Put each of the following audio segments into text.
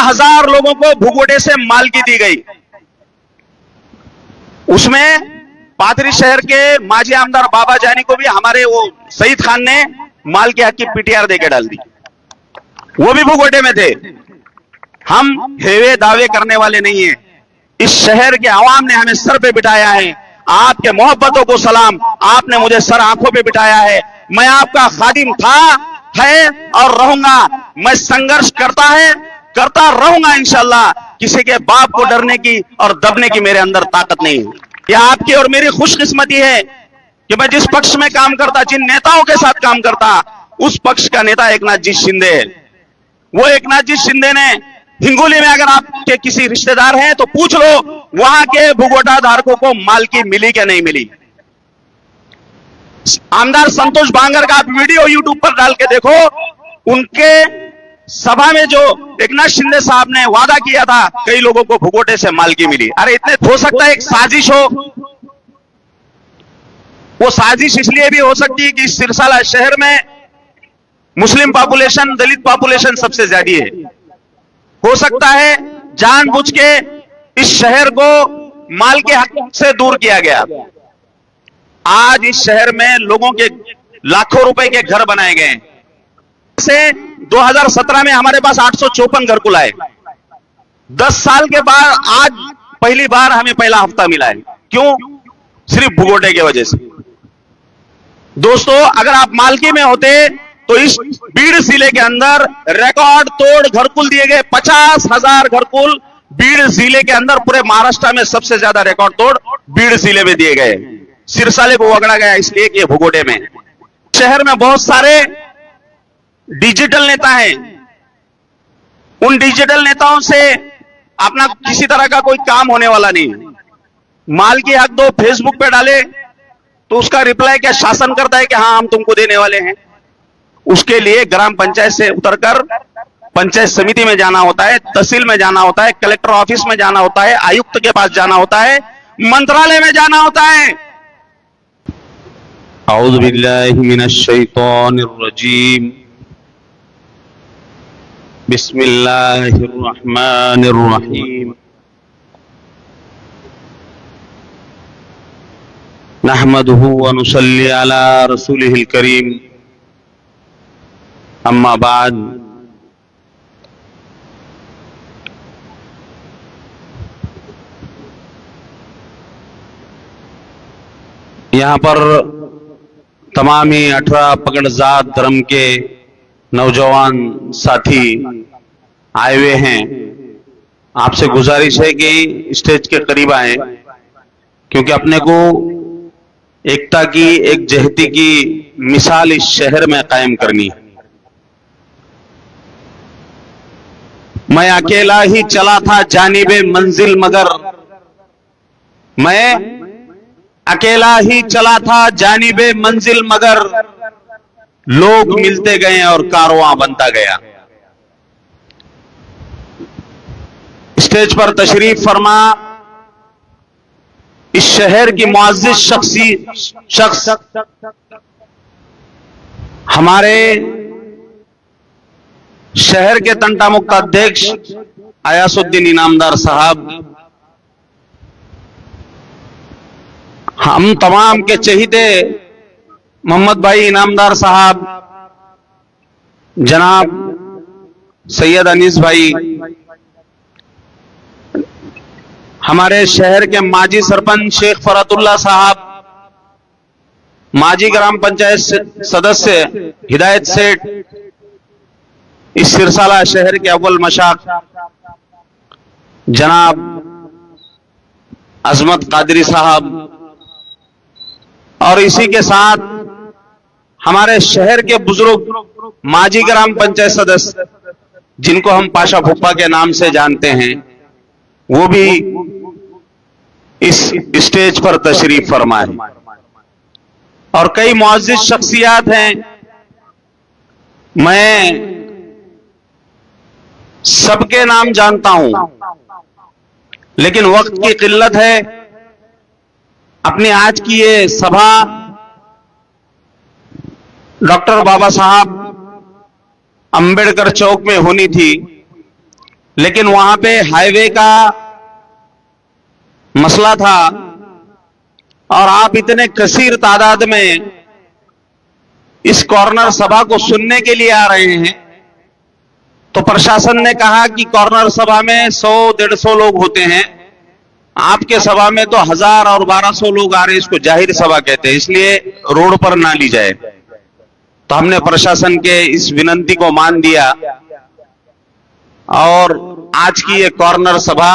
3000 लोगों को भुगोटे से मालकी दी गई। उसमें पाथरी शहर के माजी आमदार बाबा जानी को भी हमारे वो सईद खान ने माल के हक की पीटीआर देके डाल दी, वो भी भुगोटे में थे। हम हेवे दावे करने वाले नहीं है। इस शहर के आवाम ने हमें सर पे बिठाया है। आपके मोहब्बतों को सलाम, आपने मुझे सर आंखों पे बिठाया है। मैं आपका खादिम था, है और रहूंगा। मैं संघर्ष करता रहूंगा इंशाल्लाह। किसी के बाप को डरने की और दबने की मेरे अंदर ताकत नहीं है। यह आपकी और मेरी खुशकिस्मती है कि मैं जिस पक्ष में काम करता, जिन नेताओं के साथ काम करता, उस पक्ष का नेता एकनाथ जी शिंदे है। वो एकनाथ जी शिंदे ने हिंगोली में, अगर आपके किसी रिश्तेदार हैं तो पूछ लो, वहां के भुगोटा धारकों को मालकी मिली क्या नहीं मिली। आमदार संतोष बांगर का आप वीडियो यूट्यूब पर डाल के देखो, उनके सभा में जो एकनाथ शिंदे साहब ने वादा किया था, कई लोगों को भुगोटे से मालकी मिली। अरे इतने हो सकता है एक साजिश हो। वो साजिश इसलिए भी हो सकती है कि इस सिरसाला शहर में मुस्लिम पॉपुलेशन, दलित पॉपुलेशन सबसे ज्यादा है। हो सकता है जानबूझ के इस शहर को माल के हक से दूर किया गया। आज इस शहर में लोगों के लाखों रुपए के घर बनाए गए से 2017 में हमारे पास 854 घरकुल आए। 10 साल के बाद आज पहली बार हमें पहला हफ्ता मिला है। क्यों? सिर्फ भुगोटे की वजह से। दोस्तों, अगर आप मालकी में होते तो इस बीड़ जिले के अंदर रिकॉर्ड तोड़ घरकुल दिए गए। 50,000 घरकुल बीड़ जिले के अंदर, पूरे महाराष्ट्र में सबसे ज्यादा रिकॉर्ड तोड़ बीड़ जिले में दिए गए। सिरसाले को वगड़ा गया इसलिए कि भुगोटे में। शहर में बहुत सारे डिजिटल नेता हैं। उन डिजिटल नेताओं से अपना किसी तरह का कोई काम होने वाला नहीं। माल की हक दो फेसबुक पे डाले तो उसका रिप्लाई क्या शासन करता है कि हाँ हम तुमको देने वाले हैं। उसके लिए ग्राम पंचायत से उतरकर पंचायत समिति में जाना होता है, तहसील में जाना होता है, कलेक्टर ऑफिस में जाना होता है, आयुक्त के पास जाना होता है, मंत्रालय में जाना होता है। औज़ु बिल्लाहि मिनश शैतानिर रजीम। बिस्मिल्लाहिर रहमानिर रहीम। नहमदुहु व नुसल्ली अला रसूलिहिल करीम। अम्मा बाद। यहाँ पर तमाम 18 पकड़जात धर्म के नौजवान साथी आए हुए हैं। आपसे गुजारिश है कि स्टेज के करीब आए, क्योंकि अपने को एकता की, एक जहती की मिसाल इस शहर में कायम करनी है। मैं अकेला ही चला था जानिबे मंजिल, मगर मैं अकेला ही चला था जानिबे मंजिल, मगर लोग मिलते गए और कारवां बनता गया। स्टेज पर तशरीफ फरमा इस शहर की मुअज़्ज़िज़ शख्स हमारे शहर के तंटा मुक्ता अध्यक्ष अयासुद्दीन इनामदार साहब, हम तमाम के चहीते मोहम्मद भाई इनामदार साहब, जनाब सैयद अनीस भाई, हमारे शहर के माजी सरपंच शेख फरतुल्ला साहब, माजी ग्राम पंचायत सदस्य हिदायत सेठ, इस सिरसाला शहर के अव्वल मशाक जनाब अजमत कादरी साहब, और इसी के साथ हमारे शहर के बुजुर्ग माजी ग्राम पंचायत सदस्य, जिनको हम पाशा फुप्पा के नाम से जानते हैं, वो भी इस स्टेज पर तशरीफ फरमाए। और कई मुअज़्ज़िज़ शख्सियात हैं। मैं सबके नाम जानता हूं, लेकिन वक्त की किल्लत है। अपनी आज की ये सभा डॉक्टर बाबा साहब अंबेडकर चौक में होनी थी, लेकिन वहां पे हाईवे का मसला था और आप इतने कसीर तादाद में इस कॉर्नर सभा को सुनने के लिए आ रहे हैं, तो प्रशासन ने कहा कि कॉर्नर सभा में 100-150 लोग होते हैं, आपके सभा में तो 1000 और 1200 लोग आ रहे हैं, इसको जाहिर सभा कहते हैं, इसलिए रोड पर ना ली जाए। तो हमने प्रशासन के इस विनंती को मान दिया और आज की ये कॉर्नर सभा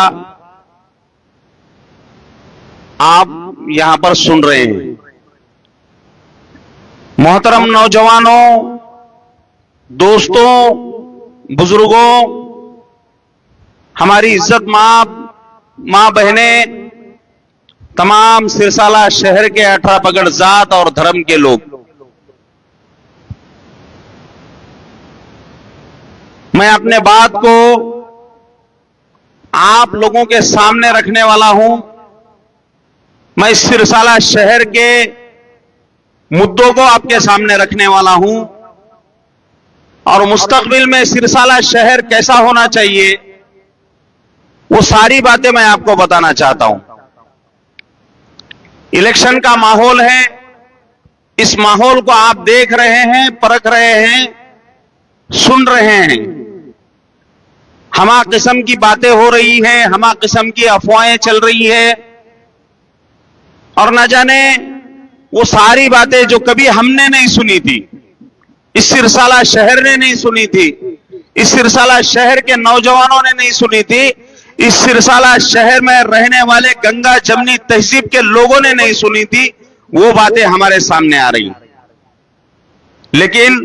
आप यहां पर सुन रहे हैं। मोहतरम नौजवानों, दोस्तों, बुजुर्गों, हमारी इज्जत मां बहनें, तमाम सिरसाला शहर के 18 पगड़ जात और धर्म के लोग, मैं अपने बात को आप लोगों के सामने रखने वाला हूं। मैं इस सिरसाला शहर के मुद्दों को आपके सामने रखने वाला हूं और मुस्तकबिल में सिरसाला शहर कैसा होना चाहिए वो सारी बातें मैं आपको बताना चाहता हूं। इलेक्शन का माहौल है, इस माहौल को आप देख रहे हैं, परख रहे हैं, सुन रहे हैं। हमा किस्म की बातें हो रही हैं, हमा किस्म की अफवाहें चल रही है और न जाने वो सारी बातें जो कभी हमने नहीं सुनी थी, इस सिरसाला शहर ने नहीं सुनी थी, इस सिरसाला शहर के नौजवानों ने नहीं सुनी थी, इस सिरसाला शहर में रहने वाले गंगा जमनी तहजीब के लोगों ने नहीं सुनी थी, वो बातें हमारे सामने आ रही। लेकिन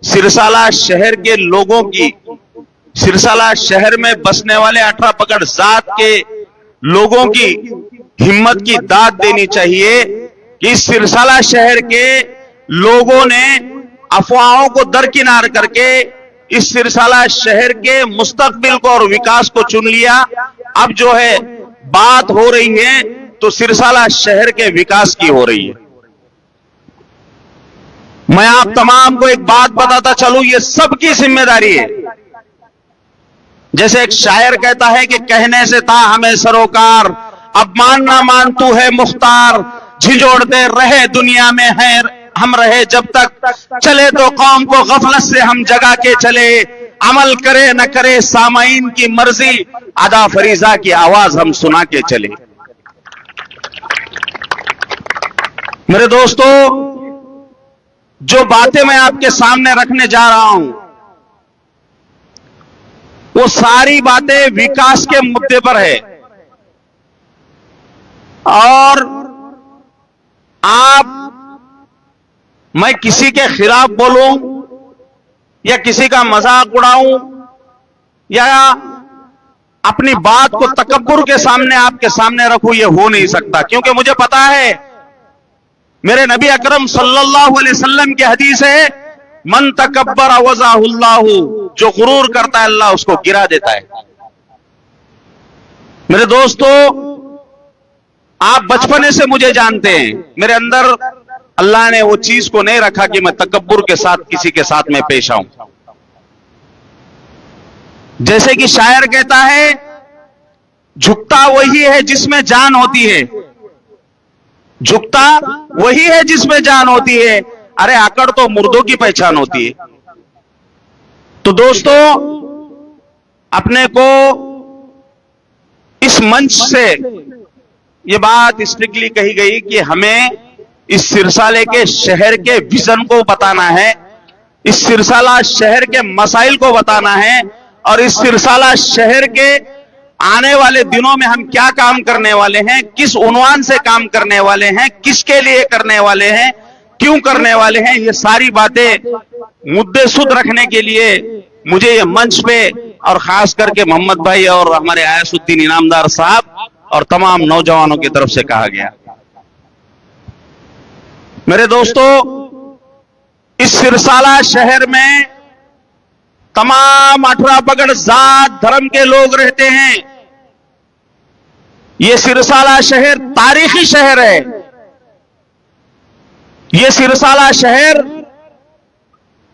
सिरसाला शहर के लोगों की, सिरसाला शहर में बसने वाले 18 पगड़ जात के लोगों की हिम्मत की दाद देनी चाहिए कि इस सिरसाला शहर के लोगों ने अफवाहों को दरकिनार करके इस सिरसाला शहर के मुस्तकबिल को और विकास को चुन लिया। अब जो है बात हो रही है तो सिरसाला शहर के विकास की हो रही है। मैं आप तमाम को एक बात बताता चलूं, ये सबकी जिम्मेदारी है। जैसे एक शायर कहता है कि कहने से था हमें सरोकार, अब मान ना मान तू है मुख्तार, झिझोड़ते रहे दुनिया में है हम रहे जब तक, चले तो कौम को गफलत से हम जगा के चले, अमल करे न करे सामाइन की मर्जी, अदा फरीजा की आवाज हम सुना के चले। मेरे दोस्तों, जो बातें मैं आपके सामने रखने जा रहा हूं वो सारी बातें विकास के मुद्दे पर है और मैं किसी के खिलाफ बोलूं या किसी का मजाक उड़ाऊं या अपनी बात को तकब्बुर के सामने आपके सामने रखूं, यह हो नहीं सकता। क्योंकि मुझे पता है, मेरे नबी अकरम सल्लल्लाहु अलैहि वसल्लम की हदीस है, मन तकब्बर वज़ाहुल्लाहु, जो गुरूर करता है अल्लाह उसको गिरा देता है। मेरे दोस्तों, आप बचपने से मुझे जानते हैं, मेरे अंदर अल्लाह ने वो चीज को नहीं रखा कि मैं तकब्बुर के साथ किसी के साथ में पेश आऊं। जैसे कि शायर कहता है, झुकता वही है जिसमें जान होती है, झुकता वही है जिसमें जान होती है, अरे आकड़ तो मुर्दों की पहचान होती है। तो दोस्तों, अपने को इस मंच से यह बात स्ट्रिक्टली कही गई कि हमें इस सिरसाले के शहर के विजन को बताना है, इस सिरसाला शहर के मसाइल को बताना है और इस सिरसाला शहर के आने वाले दिनों में हम क्या काम करने वाले हैं, किस उन्वान से काम करने वाले हैं, किसके लिए करने वाले हैं, क्यों करने वाले हैं, ये सारी बातें मुद्दे सुध रखने के लिए मुझे ये मंच पे और खास करके मोहम्मद भाई और हमारे आयसुद्दीन इनामदार साहब और तमाम नौजवानों की तरफ से कहा गया। मेरे दोस्तों, इस सिरसाला शहर में तमाम 18 पगड़ जात धर्म के लोग रहते हैं। यह सिरसाला शहर तारीखी शहर है। यह सिरसाला शहर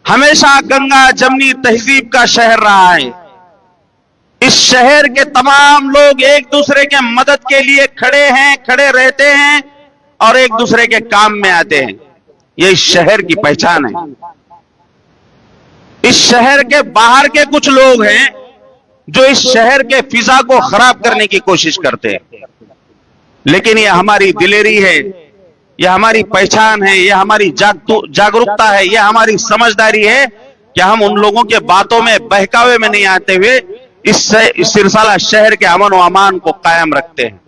हमेशा गंगा जमनी तहजीब का शहर रहा है। इस शहर के तमाम लोग एक दूसरे के मदद के लिए खड़े हैं, खड़े रहते हैं और एक दूसरे के काम में आते हैं। ये इस शहर की पहचान है। इस शहर के बाहर के कुछ लोग हैं जो इस शहर के फिजा को खराब करने की कोशिश करते हैं, लेकिन यह हमारी दिलेरी है, यह हमारी पहचान है, यह हमारी जागरूकता है, यह हमारी समझदारी है कि हम उन लोगों के बातों में, बहकावे में नहीं आते हुए इस सिरसाला शहर के अमन व अमान को कायम रखते हैं।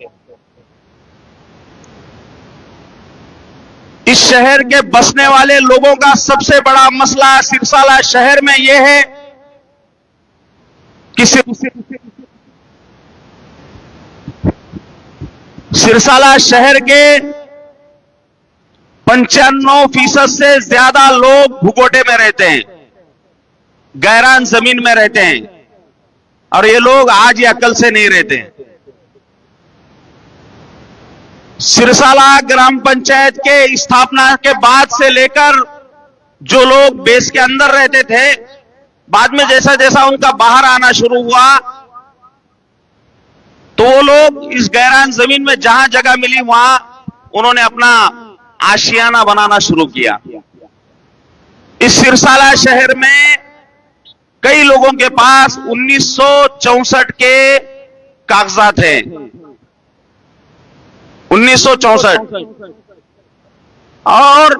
इस शहर के बसने वाले लोगों का सबसे बड़ा मसला सिरसाला शहर में यह है कि सिरसाला शहर के 95% से ज्यादा लोग भूगोटे में रहते हैं, गैरान जमीन में रहते हैं, और ये लोग आज या कल से नहीं रहते हैं। सिरसाला ग्राम पंचायत के स्थापना के बाद से लेकर जो लोग बेस के अंदर रहते थे, बाद में जैसा जैसा उनका बाहर आना शुरू हुआ तो वो लोग इस गैरान जमीन में जहां जगह मिली वहां उन्होंने अपना आशियाना बनाना शुरू किया। इस सिरसाला शहर में कई लोगों के पास 1964 के कागजात हैं, 1964, और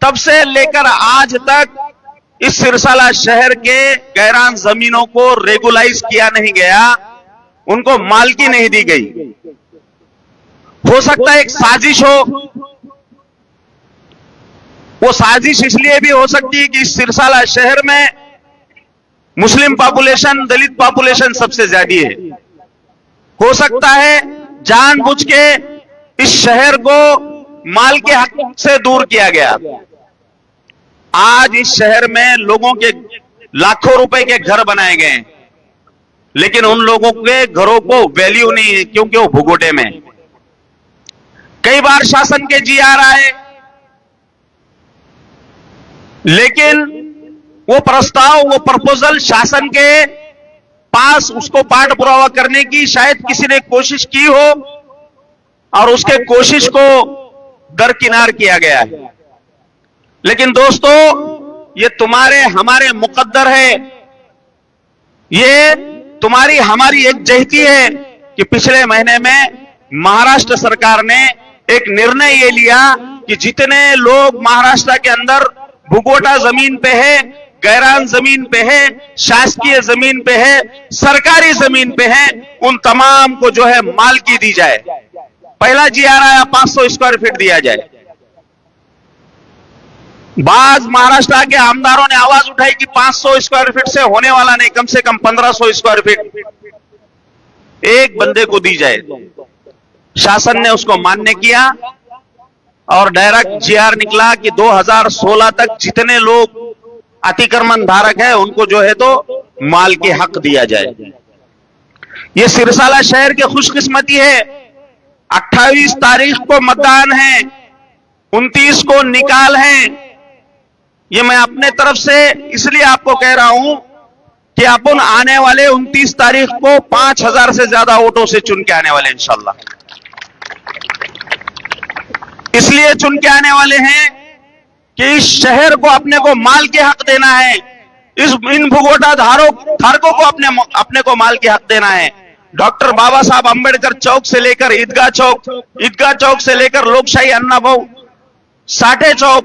तब से लेकर आज तक इस सिरसाला शहर के गैरान जमीनों को रेगुलाइज किया नहीं गया, उनको मालकी नहीं दी गई। हो सकता है एक साजिश हो, वो साजिश इसलिए भी हो सकती है कि इस सिरसाला शहर में मुस्लिम पॉपुलेशन, दलित पॉपुलेशन सबसे ज्यादा है। हो सकता है जानबूझ के इस शहर को माल के हक से दूर किया गया। आज इस शहर में लोगों के लाखों रुपए के घर बनाए गए हैं, लेकिन उन लोगों के घरों को वैल्यू नहीं है क्योंकि वो भूगोटे में। कई बार शासन के जी आ रहा है, लेकिन वो प्रस्ताव, वो प्रपोजल शासन के पास उसको पाठ पुरावा करने की शायद किसी ने कोशिश की हो और उसके कोशिश को दरकिनार किया गया है। लेकिन दोस्तों, ये तुम्हारे हमारे मुकद्दर है, ये तुम्हारी हमारी एक जहती है कि पिछले महीने में महाराष्ट्र सरकार ने एक निर्णय ये लिया कि जितने लोग महाराष्ट्र के अंदर भूगोटा जमीन पे है, गैरान जमीन पे है, शासकीय जमीन पे है, सरकारी जमीन पे है, उन तमाम को जो है मालकी दी जाए। पहला जी आ रहा है 500 स्क्वायर फीट दिया जाए। बाज महाराष्ट्र के आमदारों ने आवाज उठाई कि 500 स्क्वायर फीट से होने वाला नहीं, कम से कम 1500 स्क्वायर फीट एक बंदे को दी जाए। शासन ने उसको मान्य किया और डायरेक्ट जीआर निकला कि 2016 तक जितने लोग अतिक्रमण धारक है उनको जो है तो माल के हक दिया जाए। ये सिरसाला शहर की खुशकिस्मती है। 28 तारीख को मतदान है, 29 को निकाल है। ये मैं अपने तरफ से इसलिए आपको कह रहा हूं कि अपन आने वाले 29 तारीख को 5000 से ज्यादा वोटों से चुन के आने वाले इंशाल्लाह। इसलिए चुन के आने वाले हैं कि इस शहर को अपने को माल के हक देना है, इन भूगोटा धारकों को अपने को माल के हक देना है। डॉक्टर बाबा साहब अंबेडकर चौक से लेकर ईदगाह चौक से लेकर लोकशाही अन्ना भाऊ, साठे चौक,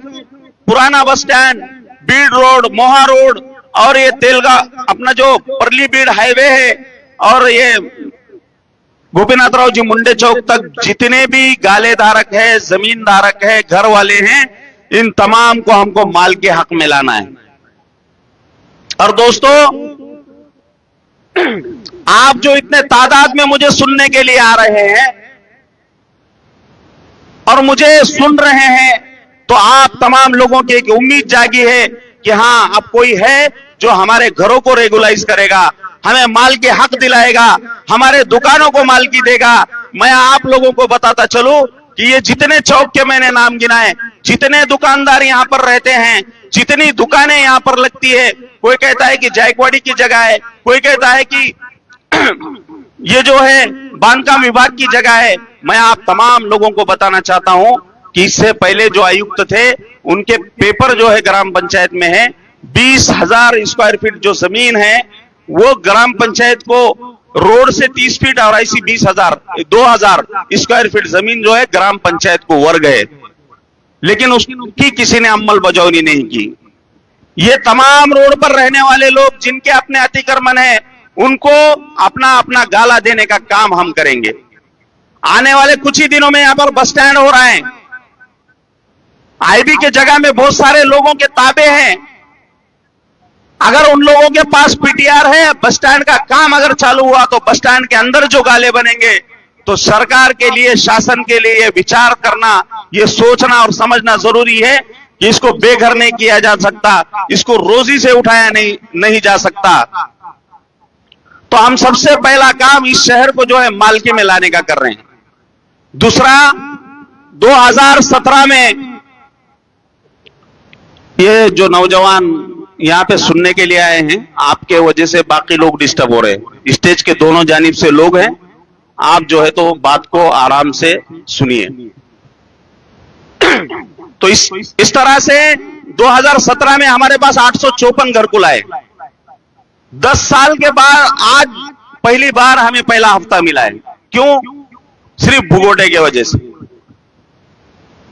पुराना बस स्टैंड, बीड रोड, मोहा रोड और ये तेलगा अपना जो परली बीड हाईवे है और ये गोपीनाथराव जी मुंडे चौक तक जितने भी गाले धारक है, जमीन धारक है, घर वाले हैं, इन तमाम को हमको माल के हक में लाना है। और दोस्तों, आप जो इतने तादाद में मुझे सुनने के लिए आ रहे हैं और मुझे सुन रहे हैं, तो आप तमाम लोगों की एक उम्मीद जागी है कि हां, अब कोई है जो हमारे घरों को रेगुलाइज करेगा, हमें माल के हक दिलाएगा, हमारे दुकानों को मालकी देगा। मैं आप लोगों को बताता चलूं कि ये जितने चौक के मैंने नाम गिनाए, जितने दुकानदार यहां पर रहते हैं, जितनी दुकानें यहां पर लगती है, कोई कहता है कि जायकवाड़ी की जगह है, कोई कहता है कि ये जो है बांधकाम विभाग की जगह है। मैं आप तमाम लोगों को बताना चाहता हूं कि इससे पहले जो आयुक्त थे उनके पेपर जो है ग्राम पंचायत में है। 20,000 स्क्वायर फीट जो जमीन है वो ग्राम पंचायत को रोड से 30 फीट और ऐसी 2,000 स्क्वायर फीट जमीन जो है ग्राम पंचायत को वर्ग है, लेकिन उसकी किसी ने अमलबजावनी नहीं की। ये तमाम रोड पर रहने वाले लोग जिनके अपने अतिक्रमण है उनको अपना अपना गाला देने का काम हम करेंगे। आने वाले कुछ ही दिनों में यहां पर बस स्टैंड हो रहा है। आईबी के जगह में बहुत सारे लोगों के ताबे हैं। अगर उन लोगों के पास पीटीआर है, बस स्टैंड का काम अगर चालू हुआ तो बस स्टैंड के अंदर जो गाले बनेंगे, तो सरकार के लिए, शासन के लिए विचार करना, ये सोचना और समझना जरूरी है कि इसको बेघर नहीं किया जा सकता, इसको रोजी से उठाया नहीं जा सकता। तो हम सबसे पहला काम इस शहर को जो है मालकी में लाने का कर रहे हैं। दूसरा, 2017 में ये जो नौजवान यहां पे सुनने के लिए आए हैं, आपके वजह से बाकी लोग डिस्टर्ब हो रहे हैं। स्टेज के दोनों जानिब से लोग हैं, आप जो है तो बात को आराम से सुनिए। तो इस तरह से 2017 में हमारे पास 854 घरकुल आए। 10 साल के बाद आज पहली बार हमें पहला हफ्ता मिला है। क्यों? सिर्फ भुगोटे की वजह से।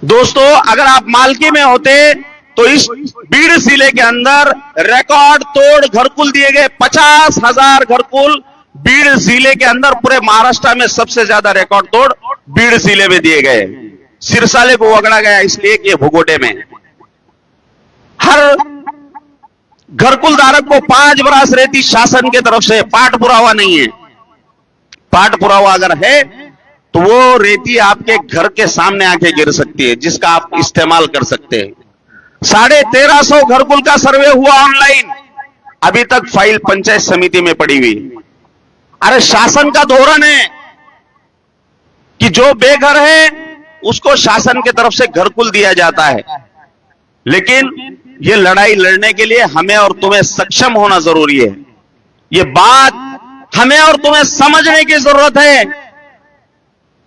दोस्तों, अगर आप मालकी में होते तो इस बीड़ जिले के अंदर रिकॉर्ड तोड़ घरकुल दिए गए। 50,000 घरकुल बीड़ जिले के अंदर, पूरे महाराष्ट्र में सबसे ज्यादा रिकॉर्ड तोड़ बीड़ जिले में दिए गए। सिरसाले को वगड़ा गया इसलिए कि भुगोटे में हर घरकुल धारक को 5 बरास रेती शासन की तरफ से, पाठ पुरावा नहीं है। पाठ पुरावा अगर है तो वो रेती आपके घर के सामने आके गिर सकती है, जिसका आप इस्तेमाल कर सकते हैं। 1350 घरकुल का सर्वे हुआ ऑनलाइन, अभी तक फाइल पंचायत समिति में पड़ी हुई। अरे शासन का धोरण है कि जो बेघर है उसको शासन की तरफ से घरकुल दिया जाता है, लेकिन ये लड़ाई लड़ने के लिए हमें और तुम्हें सक्षम होना जरूरी है। ये बात हमें और तुम्हें समझने की जरूरत है।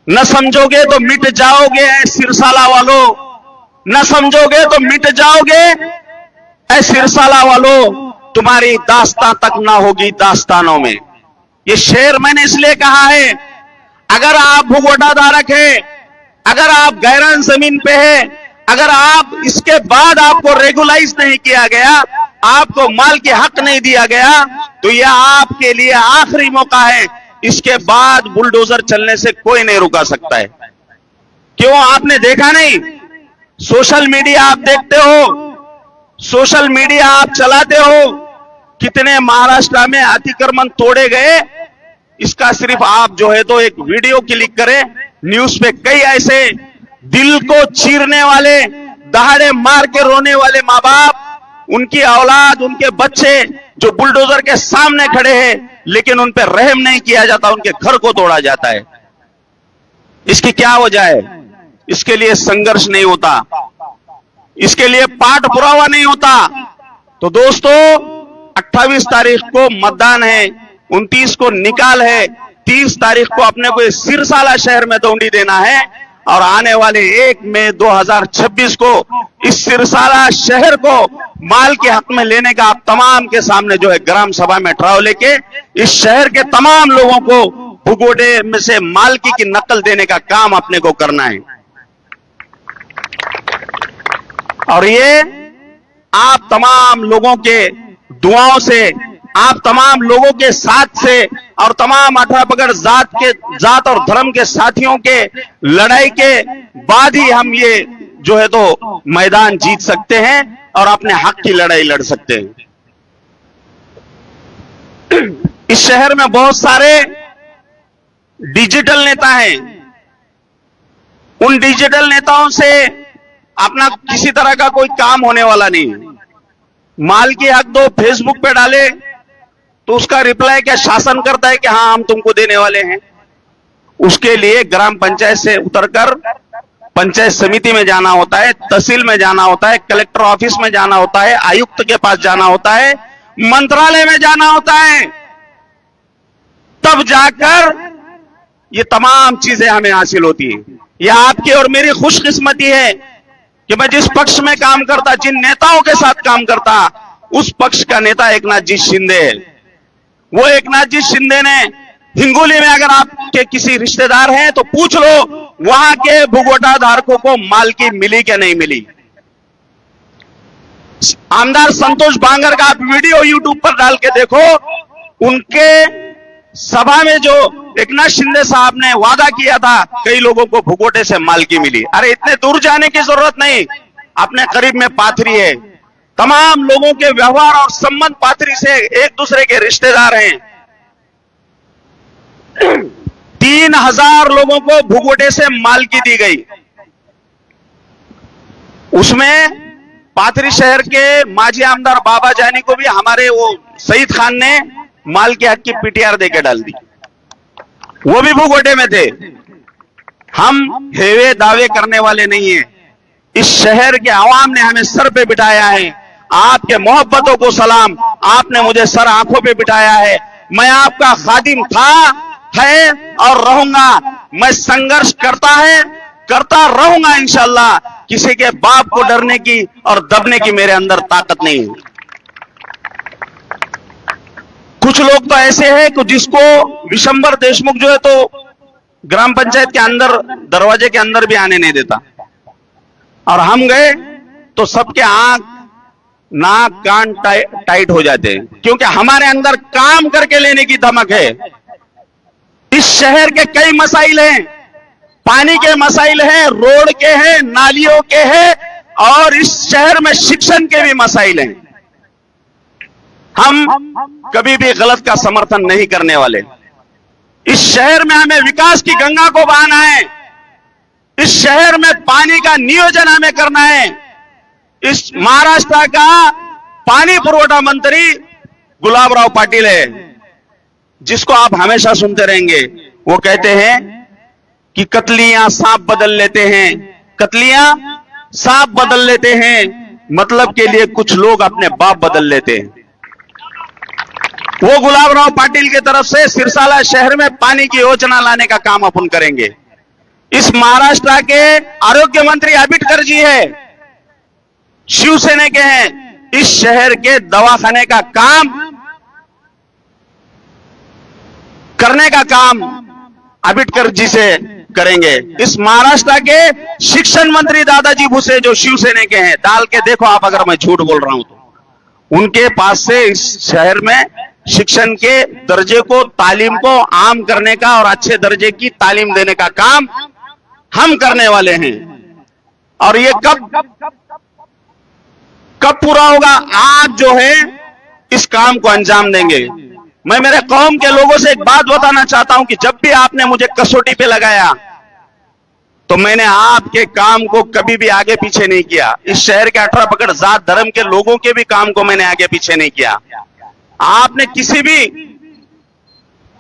न समझोगे तो मिट जाओगे सिरसाला वालों, न समझोगे तो मिट जाओगे ऐ सिरसाला वालों। तुम्हारी दास्तां तक ना होगी दास्तानों में। ये शेर मैंने इसलिए कहा है, अगर आप भुगोटा धारक है, अगर आप गैरान जमीन पे है, अगर आप इसके बाद आपको रेगुलाइज नहीं किया गया, आपको माल के हक नहीं दिया गया, तो यह आपके लिए आखिरी मौका है। इसके बाद बुलडोजर चलने से कोई नहीं रुका सकता है। क्यों? आपने देखा नहीं? सोशल मीडिया आप देखते हो, सोशल मीडिया आप चलाते हो, कितने महाराष्ट्र में अतिक्रमण तोड़े गए। इसका सिर्फ आप जो है तो एक वीडियो क्लिक करें, न्यूज पे कई ऐसे दिल को चीरने वाले, दहाड़े मार के रोने वाले माँ बाप, उनकी औलाद, उनके बच्चे जो बुलडोजर के सामने खड़े हैं, लेकिन उन पर रहम नहीं किया जाता, उनके घर को तोड़ा जाता है। इसकी क्या वजह है? इसके लिए संघर्ष नहीं होता, इसके लिए पाठ पुरावा नहीं होता। तो दोस्तों, 28 तारीख को मतदान है, 29 को निकाल है, 30 तारीख को अपने को सिरसाला शहर में दौंडी देना है, और आने वाले 1 मई 2026 को इस सिरसाला शहर को माल के हक में लेने का आप तमाम के सामने जो है ग्राम सभा में ठहराव लेके इस शहर के तमाम लोगों को भुगोटे में से मालकी की नकल देने का काम अपने को करना है। और ये आप तमाम लोगों के दुआओं से, आप तमाम लोगों के साथ से, और तमाम 18 पगड़ जात और धर्म के साथियों के लड़ाई के बाद ही हम ये जो है तो मैदान जीत सकते हैं और अपने हक की लड़ाई लड़ सकते हैं। इस शहर में बहुत सारे डिजिटल नेता हैं। उन डिजिटल नेताओं से अपना किसी तरह का कोई काम होने वाला नहीं है। माल की हक दो फेसबुक पे डाले तो उसका रिप्लाई क्या शासन करता है कि हाँ हम तुमको देने वाले हैं। उसके लिए ग्राम पंचायत से उतरकर पंचायत समिति में जाना होता है, तहसील में जाना होता है, कलेक्टर ऑफिस में जाना होता है, आयुक्त के पास जाना होता है, मंत्रालय में जाना होता है, तब तब जाकर ये तमाम चीजें हमें हासिल होती हैं। यह आपकी और मेरी खुशकिस्मती है कि मैं जिस पक्ष में काम करता, जिन नेताओं के साथ काम करता, उस पक्ष का नेता एकनाथ जी शिंदे है। वो एकनाथ जी शिंदे ने हिंगोली में, अगर आपके किसी रिश्तेदार हैं तो पूछ लो, वहां के भूगोटा धारकों को मालकी मिली कि नहीं मिली। आमदार संतोष बांगर का आप वीडियो यूट्यूब पर डाल के देखो, उनके सभा में जो एकनाथ शिंदे साहब ने वादा किया था, कई लोगों को भूगोटे से मालकी मिली। अरे इतने दूर जाने की जरूरत नहीं, अपने करीब में पाथरी है, तमाम लोगों के व्यवहार और संबंध पाथरी से एक दूसरे के रिश्तेदार हैं। 3000 लोगों को भूगोटे से मालकी दी गई। उसमें पाथरी शहर के माजी आमदार बाबा जानी को भी हमारे वो सईद खान ने मालकी हक की पीटीआर देके डाल दी, वो भी भूगोटे में थे। हम हेवे दावे करने वाले नहीं है। इस शहर के आवाम ने हमें सर पे बिठाया है। आपके मोहब्बतों को सलाम, आपने मुझे सर आंखों पे बिठाया है। मैं आपका खादिम था, है और रहूंगा। मैं संघर्ष करता रहूंगा इंशाअल्लाह। किसी के बाप को डरने की और दबने की मेरे अंदर ताकत नहीं है। कुछ लोग तो ऐसे हैं कि जिसको विशंबर देशमुख जो है तो ग्राम पंचायत के अंदर, दरवाजे के अंदर भी आने नहीं देता, और हम गए तो सबके आंख नाक कान टाइट हो जाते हैं, क्योंकि हमारे अंदर काम करके लेने की धमक है। इस शहर के कई मसाइल हैं, पानी के मसाइल हैं, रोड के हैं, नालियों के हैं, और इस शहर में शिक्षण के भी मसाइल हैं। हम कभी भी गलत का समर्थन नहीं करने वाले। इस शहर में हमें विकास की गंगा को बहाना है। इस शहर में पानी का नियोजन हमें करना है। इस महाराष्ट्र का पानी पुरवठा मंत्री गुलाबराव पाटिल है, जिसको आप हमेशा सुनते रहेंगे। वो कहते हैं कि कतलियां सांप बदल लेते हैं, कतलियां सांप बदल लेते हैं, मतलब के लिए कुछ लोग अपने बाप बदल लेते हैं। वो गुलाबराव पाटिल की तरफ से सिरसाला शहर में पानी की योजना लाने का काम अपन करेंगे। इस महाराष्ट्र के आरोग्य मंत्री आबिटकर जी है, शिवसेना के हैं। इस शहर के दवाखाने का काम करने का काम आबिटकर जी से करेंगे। इस महाराष्ट्र के शिक्षण मंत्री दादाजी भुसे जो शिवसेना के हैं, डाल के देखो आप, अगर मैं झूठ बोल रहा हूं तो, उनके पास से इस शहर में शिक्षण के दर्जे को, तालीम को आम करने का और अच्छे दर्जे की तालीम देने का काम हम करने वाले हैं। और ये कब पूरा होगा? आज जो है इस काम को अंजाम देंगे। मैं मेरे कौम के लोगों से एक बात बताना चाहता हूं कि जब भी आपने मुझे कसौटी पे लगाया तो मैंने आपके काम को कभी भी आगे पीछे नहीं किया। इस शहर के 18 पकड़ जात धर्म के लोगों के भी काम को मैंने आगे पीछे नहीं किया। आपने किसी भी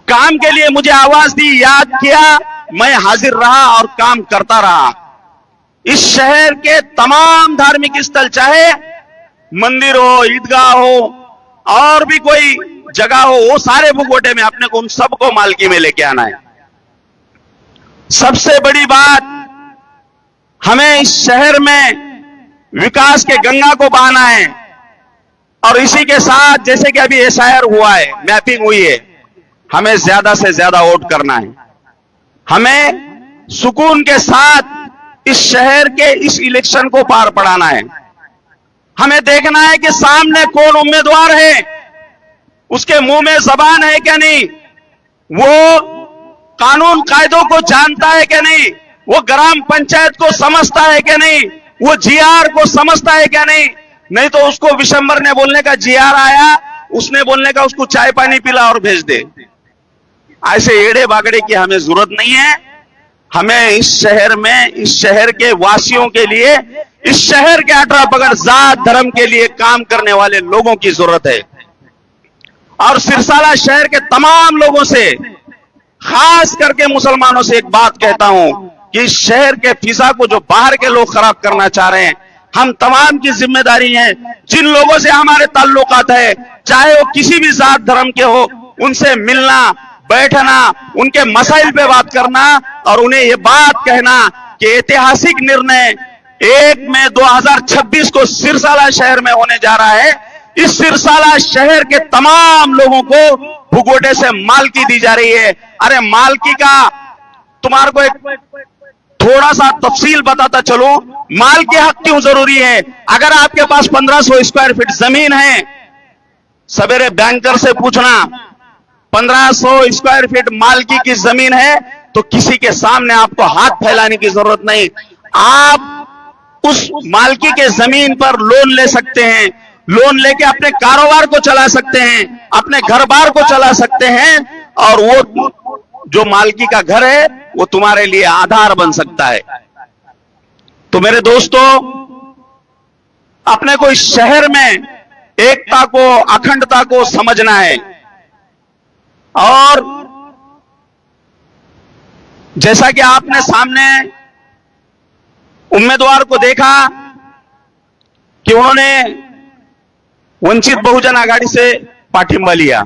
काम के लिए मुझे आवाज दी, याद किया, मैं हाजिर रहा और काम करता रहा। इस शहर के तमाम धार्मिक स्थल, चाहे मंदिर हो, ईदगाह हो, और भी कोई जगह हो, वो सारे भूगोटे में अपने को उन सबको मालकी में लेके आना है। सबसे बड़ी बात, हमें इस शहर में विकास के गंगा को बहाना है। और इसी के साथ, जैसे कि अभी एसआईआर हुआ है, मैपिंग हुई है, हमें ज्यादा से ज्यादा वोट करना है। हमें सुकून के साथ इस शहर के इस इलेक्शन को पार पड़ाना है। हमें देखना है कि सामने कौन उम्मीदवार है, उसके मुंह में जबान है क्या नहीं, वो कानून कायदों को जानता है क्या नहीं, वो ग्राम पंचायत को समझता है क्या नहीं, वो जीआर को समझता है क्या नहीं। नहीं तो उसको विशंबर ने बोलने का जीआर आया, उसने बोलने का उसको चाय पानी पिला और भेज दे। ऐसे एड़े बागड़े की हमें जरूरत नहीं है। हमें इस शहर में, इस शहर के वासियों के लिए, इस शहर के 18 पगड़ जात धर्म के लिए काम करने वाले लोगों की जरूरत है। और सिरसाला शहर के तमाम लोगों से, खास करके मुसलमानों से एक बात कहता हूं कि इस शहर के फिजा को जो बाहर के लोग खराब करना चाह रहे हैं, हम तमाम की जिम्मेदारी है। जिन लोगों से हमारे ताल्लुकात है, चाहे वो किसी भी जात धर्म के हो, उनसे मिलना, बैठना, उनके मसाइल पे बात करना और उन्हें ये बात कहना कि ऐतिहासिक निर्णय 1 मई 2026 को सिरसाला शहर में होने जा रहा है। इस सिरसाला शहर के तमाम लोगों को भूगोटे से मालकी दी जा रही है। अरे मालकी का तुम्हारे को एक थोड़ा सा तफसील बताता चलो, मालकी हक क्यों जरूरी है। अगर आपके पास 1500 स्क्वायर फीट जमीन है, सवेरे बैंकर से पूछना 1500 स्क्वायर फीट मालकी की जमीन है तो किसी के सामने आपको हाथ फैलाने की जरूरत नहीं। आप उस मालकी के जमीन पर लोन ले सकते हैं, लोन लेके अपने कारोबार को चला सकते हैं, अपने घर बार को चला सकते हैं और वो जो मालकी का घर है वो तुम्हारे लिए आधार बन सकता है। तो मेरे दोस्तों, अपने को इस शहर में एकता को, अखंडता को समझना है। और जैसा कि आपने सामने उम्मीदवार को देखा कि उन्होंने वंचित बहुजन आघाड़ी से पाठिंबा लिया,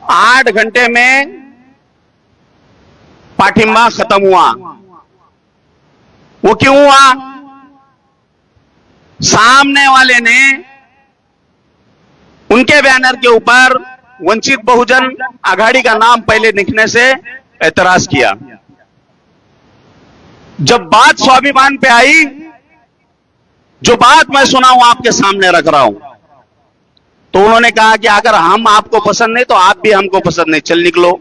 8 घंटे में पाठिंबा खत्म हुआ। वो क्यों हुआ? सामने वाले ने उनके बैनर के ऊपर वंचित बहुजन आघाड़ी का नाम पहले लिखने से ऐतराज किया। जब बात स्वाभिमान पे आई, जो बात मैं सुना हूं आपके सामने रख रहा हूं, तो उन्होंने कहा कि अगर हम आपको पसंद नहीं तो आप भी हमको पसंद नहीं, चल निकलो।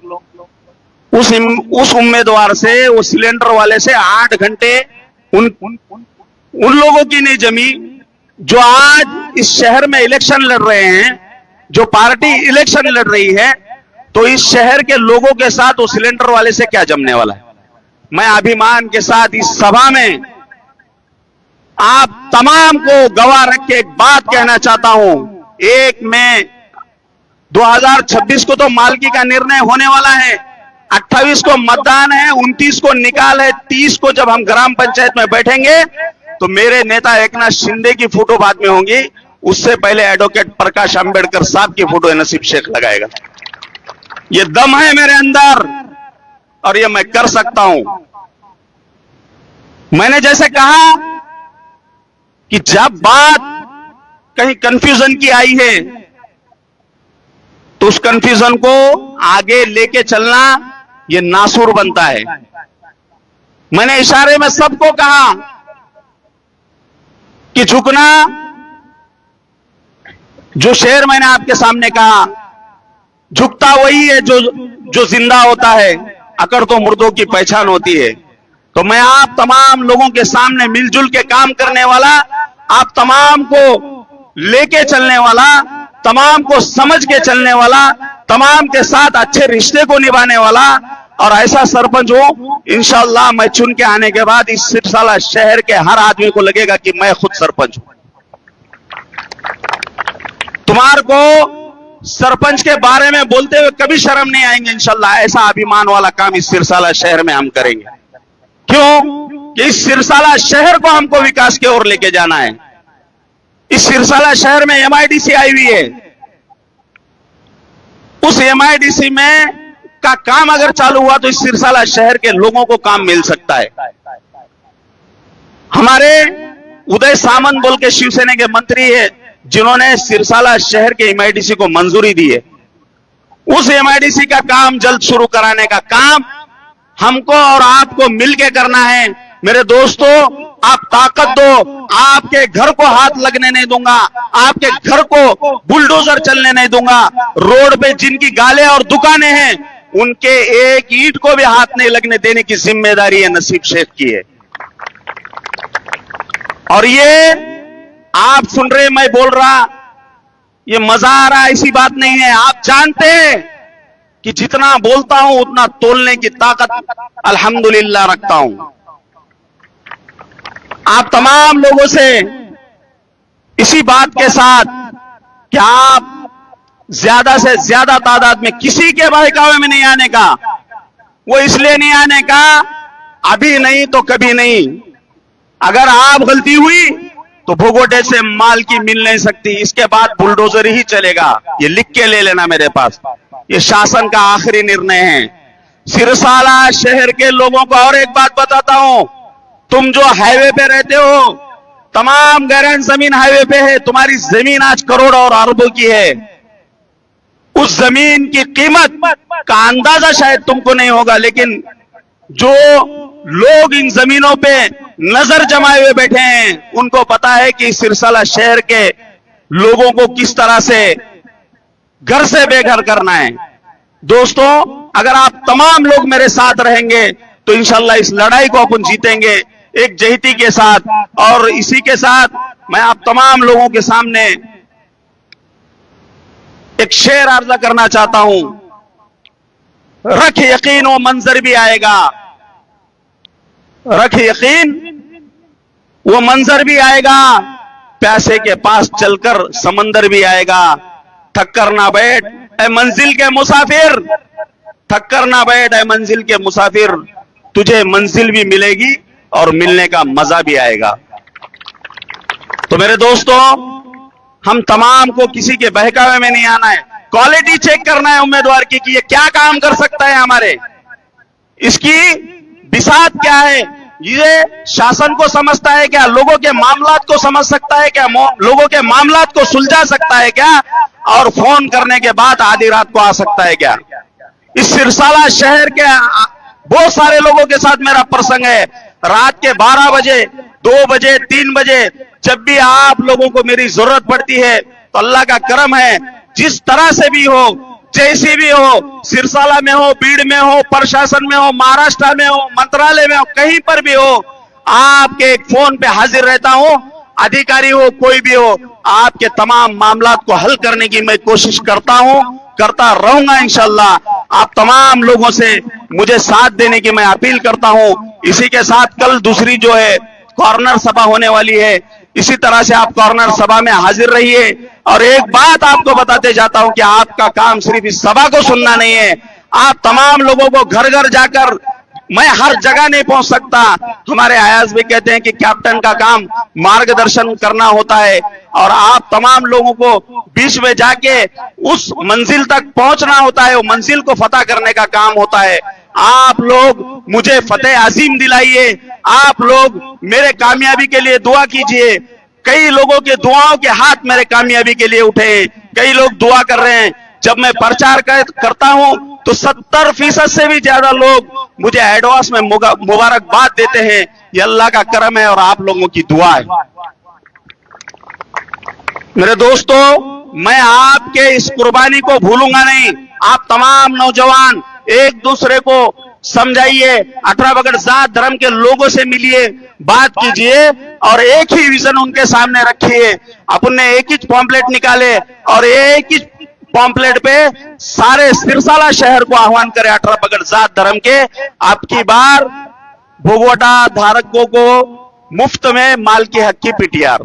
उस उम्मीदवार से, उस सिलेंडर वाले से 8 घंटे उन लोगों की नहीं जमी जो आज इस शहर में इलेक्शन लड़ रहे हैं, जो पार्टी इलेक्शन लड़ रही है। तो इस शहर के लोगों के साथ उस सिलेंडर वाले से क्या जमने वाला है। मैं अभिमान के साथ इस सभा में आप तमाम को गवाह रख के एक बात कहना चाहता हूं, 1 मई 2026 को तो मालकी का निर्णय होने वाला है, 28 को मतदान है, 29 को निकाल है, 30 को जब हम ग्राम पंचायत में बैठेंगे तो मेरे नेता एकनाथ शिंदे की फोटो बाद में होंगी, उससे पहले एडवोकेट प्रकाश अंबेडकर साहब की फोटो नसीब शेख लगाएगा। ये दम है मेरे अंदर और ये मैं कर सकता हूं। मैंने जैसे कहा कि जब बात कहीं कंफ्यूजन की आई है तो उस कंफ्यूजन को आगे लेके चलना ये नासूर बनता है। मैंने इशारे में सबको कहा कि झुकना, जो शेर मैंने आपके सामने कहा, झुकता वही है जो जिंदा होता है, अकड़ तो मुर्दों की पहचान होती है। तो मैं आप तमाम लोगों के सामने मिलजुल के काम करने वाला, आप तमाम को लेके चलने वाला, तमाम को समझ के चलने वाला, तमाम के साथ अच्छे रिश्ते को निभाने वाला और ऐसा सरपंच हो इंशाअल्लाह मैं चुन के आने के बाद इस सिरसाला शहर के हर आदमी को लगेगा कि मैं खुद सरपंच हूं। तुम्हारे को सरपंच के बारे में बोलते हुए कभी शर्म नहीं आएंगे इंशाअल्लाह। ऐसा अभिमान वाला काम इस सिरसाला शहर में हम करेंगे। क्यों? कि इस सिरसाला शहर को हमको विकास की ओर लेके जाना है। इस सिरसाला शहर में MIDC आई हुई है, उस MIDC में का काम अगर चालू हुआ तो इस सिरसाला शहर के लोगों को काम मिल सकता है। हमारे उदय सामंत बोल के शिवसेना के मंत्री है जिन्होंने सिरसाला शहर के MIDC को मंजूरी दी है। उस MIDC का काम जल्द शुरू कराने का काम हमको और आपको मिलके करना है। मेरे दोस्तों, आप ताकत दो, आपके घर को हाथ लगने नहीं दूंगा, आपके घर को बुलडोजर चलने नहीं दूंगा। रोड पे जिनकी गालें और दुकानें हैं उनके एक ईंट को भी हाथ नहीं लगने देने की जिम्मेदारी है नसीब शेख की है। और ये आप सुन रहे, मैं बोल रहा, ये मजा आ रहा, ऐसी बात नहीं है। आप जानते हैं कि जितना बोलता हूं उतना तोलने की ताकत अल्हम्दुलिल्लाह रखता हूं। आप तमाम लोगों से इसी बात के साथ कि आप ज्यादा से ज्यादा तादाद में किसी के बहकावे में नहीं आने का। वो इसलिए नहीं आने का, अभी नहीं तो कभी नहीं। अगर आप गलती हुई तो भोगोटे से माल की मिल नहीं सकती, इसके बाद बुलडोजर ही चलेगा। ये लिख के ले लेना मेरे पास। ये शासन का आखिरी निर्णय है। सिरसाला शहर के लोगों को और एक बात बताता हूं, तुम जो हाईवे पे रहते हो, तमाम गैरन जमीन हाईवे पे है, तुम्हारी जमीन आज करोड़ों और अरबों की है। उस जमीन की कीमत का अंदाजा शायद तुमको नहीं होगा, लेकिन जो लोग इन जमीनों पे नजर जमाए हुए बैठे हैं, उनको पता है कि सिरसाला शहर के लोगों को किस तरह से घर से बेघर करना है। दोस्तों, अगर आप तमाम लोग मेरे साथ रहेंगे तो इंशाल्लाह इस लड़ाई को अपन जीतेंगे एक जहती के साथ। और इसी के साथ मैं आप तमाम लोगों के सामने एक शेर अर्जा करना चाहता हूं, रख यकीन वो मंजर भी आएगा, रख यकीन वो मंजर भी आएगा, प्यासे के पास चलकर समंदर भी आएगा। थक कर ना बैठ ऐ मंजिल के मुसाफिर, थक कर ना बैठ ऐ मंजिल के मुसाफिर, तुझे मंजिल भी मिलेगी और मिलने का मजा भी आएगा। तो मेरे दोस्तों, हम तमाम को किसी के बहकावे में नहीं आना है, क्वालिटी चेक करना है उम्मीदवार की कि ये क्या काम कर सकता है हमारे, इसकी बिसात क्या है, ये शासन को समझता है क्या, लोगों के मामलात को समझ सकता है क्या, लोगों के मामलात को सुलझा सकता है क्या, और फोन करने के बाद आधी रात को आ सकता है क्या। इस सिरसाला शहर के बहुत सारे लोगों के साथ मेरा प्रसंग है, रात के 12 बजे 2 बजे 3 बजे जब भी आप लोगों को मेरी जरूरत पड़ती है तो अल्लाह का करम है, जिस तरह से भी हो, जैसी भी हो, सिरसाला में हो, बीड़ में हो, प्रशासन में हो, महाराष्ट्र में हो, मंत्रालय में हो, कहीं पर भी हो, आपके एक फोन पे हाजिर रहता हूं। अधिकारी हो कोई भी हो, आपके तमाम मामलात को हल करने की मैं कोशिश करता हूं, करता रहूंगा इंशाल्लाह। आप तमाम लोगों से मुझे साथ देने की मैं अपील करता हूं। इसी के साथ कल दूसरी जो है कॉर्नर सभा होने वाली है, इसी तरह से आप कॉर्नर सभा में हाजिर रहिए। और एक बात आपको बताते जाता हूं कि आपका काम सिर्फ इस सभा को सुनना नहीं है, आप तमाम लोगों को घर घर जाकर, मैं हर जगह नहीं पहुंच सकता, हमारे अयाज भी कहते हैं कि कैप्टन का काम मार्गदर्शन करना होता है, और आप तमाम लोगों को बीच में जाके उस मंजिल तक पहुंचना होता है, वो मंजिल को फतह करने का काम होता है। आप लोग मुझे फतेह अजीम दिलाइए, आप लोग मेरे कामयाबी के लिए दुआ कीजिए। कई लोगों के दुआओं के हाथ मेरे कामयाबी के लिए उठे हैं, कई लोग दुआ कर रहे हैं। जब मैं प्रचार करता हूं तो 70% से भी ज्यादा लोग मुझे एडवांस में मुबारकबाद देते हैं। ये अल्लाह का करम है और आप लोगों की दुआ है। मेरे दोस्तों, मैं आपके इस कुर्बानी को भूलूंगा नहीं। आप तमाम नौजवान एक दूसरे को समझाइए, 18 बगड़ जात धर्म के लोगों से मिलिए, बात कीजिए और एक ही विजन उनके सामने रखिए। अपन ने एक ही पॉम्पलेट निकाले और एक ही पॉम्पलेट पे सारे सिरसाला शहर को आह्वान करें 18 बगड़ जात धर्म के, आपकी बार भोगवटा धारकों को मुफ्त में माल की हक की पीटीआर।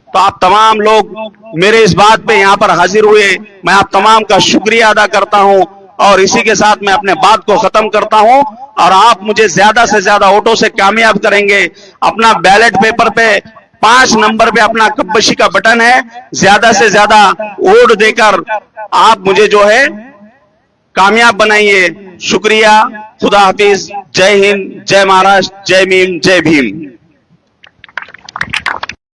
तो आप तमाम लोग मेरे इस बात पे यहां पर हाजिर हुए, मैं आप तमाम का शुक्रिया अदा करता हूं। और इसी के साथ मैं अपने बात को खत्म करता हूं, और आप मुझे ज्यादा से ज्यादा वोटों से कामयाब करेंगे। अपना बैलेट पेपर पे 5 नंबर पे अपना कब्बशी का बटन है, ज्यादा से ज्यादा वोट देकर आप मुझे जो है कामयाब बनाइए। शुक्रिया, खुदा हाफिज, जय हिंद, जय महाराष्ट्र, जय भीम, जय भीम।